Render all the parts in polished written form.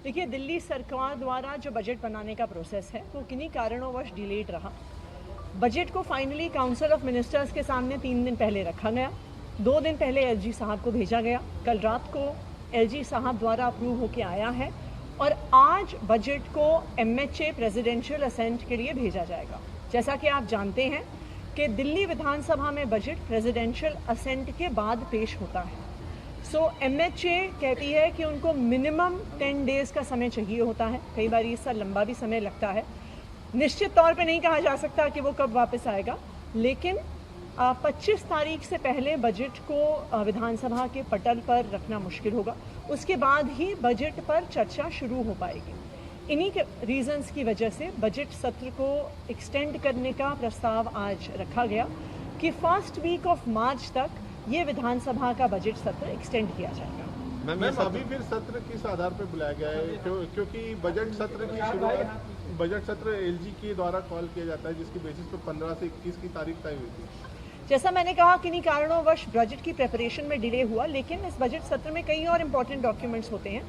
देखिए, दिल्ली सरकार द्वारा जो बजट बनाने का प्रोसेस है वो किन्हीं कारणोंवश डिलेड रहा। बजट को फाइनली काउंसिल ऑफ मिनिस्टर्स के सामने 3 दिन पहले रखा गया। 2 दिन पहले एलजी साहब को भेजा गया। कल रात को एलजी साहब द्वारा अप्रूव होकर आया है और आज बजट को एमएचए प्रेसिडेंशियल असेंट के लिए भेजा जाएगा। जैसा कि आप जानते हैं कि दिल्ली विधानसभा में बजट प्रेसिडेंशियल असेंट के बाद पेश होता है। एमएचए कहती है कि उनको मिनिमम 10 डेज का समय चाहिए होता है। कई बार इससे लंबा भी समय लगता है। निश्चित तौर पे नहीं कहा जा सकता कि वो कब वापस आएगा, लेकिन 25 तारीख से पहले बजट को विधानसभा के पटल पर रखना मुश्किल होगा। उसके बाद ही बजट पर चर्चा शुरू हो पाएगी। इन्हीं के रीजंस की वजह से बजट सत्र को एक्सटेंड करने का प्रस्ताव आज रखा गया कि फर्स्ट वीक ऑफ मार्च तक ये विधानसभा का बजट सत्र एक्सटेंड किया जाएगा। मैम अभी फिर सत्र किस आधार पर बुलाया गया है? क्योंकि बजट सत्र की शुरुआत बजट सत्र एलजी के द्वारा कॉल किया जाता है, जिसकी बेसिस पर 15 से 21 की तारीख तय हुई थी। जैसा मैंने कहा, किन्हीं कारणोंवश बजट की प्रिपरेशन में डिले हुआ, लेकिन इस बजट सत्र में कई और इम्पोर्टेंट डॉक्यूमेंट्स होते हैं।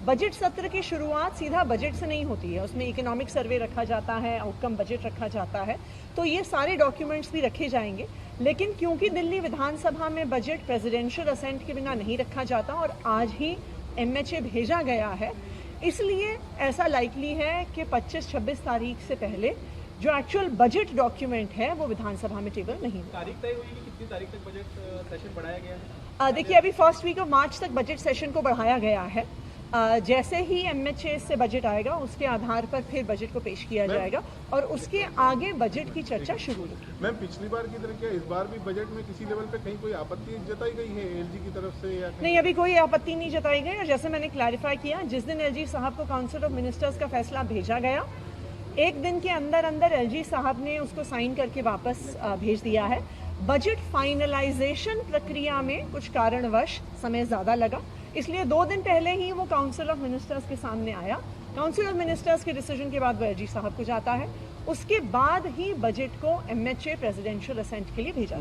बजट सत्र की शुरुआत सीधा बजट से नहीं होती है, उसमें इकोनॉमिक सर्वे रखा जाता है, आउटकम बजट रखा जाता है, तो ये सारे डॉक्यूमेंट्स भी रखे जाएंगे। लेकिन क्योंकि दिल्ली विधानसभा में बजट प्रेसिडेंशियल असेंट के बिना नहीं रखा जाता और आज ही एमएचए भेजा गया है, इसलिए ऐसा लाइकली है कि 25-26 तारीख से पहले जो एक्चुअल बजट डॉक्यूमेंट है वो विधानसभा में टेबल नहीं होगा। तारीख तय हुई कि कितनी तारीख तक बजट सेशन बढ़ाया गया है? देखिए, अभी फर्स्ट वीक ऑफ मार्च तक बजट सेशन को बढ़ाया गया है। जैसे ही एमएचए से बजट आएगा उसके आधार पर फिर बजट को पेश किया जाएगा और उसके आगे बजट की चर्चा शुरू होगी। मैम, पिछली बार की तरह क्या इस बार भी बजट में किसी लेवल पे कहीं कोई आपत्ति जताई गई है एलजी की तरफ से या नहीं, अभी कोई आपत्ति नहीं जताई गई। और जैसे मैंने क्लैरिफाई किया, जिस दिन एलजी साहब को काउंसिल ऑफ मिनिस्टर्स का फैसला भेजा गया, एक दिन के अंदर अंदर एलजी साहब ने उसको साइन करके वापस भेज दिया है। बजट फाइनलाइजेशन प्रक्रिया में कुछ कारणवश समय ज़्यादा लगा, इसलिए 2 दिन पहले ही वो काउंसिल ऑफ मिनिस्टर्स के सामने आया। काउंसिल ऑफ मिनिस्टर्स के डिसीजन के बाद वो एलजी साहब को जाता है, उसके बाद ही बजट को एमएचए प्रेसिडेंशियल असेंट के लिए भेजा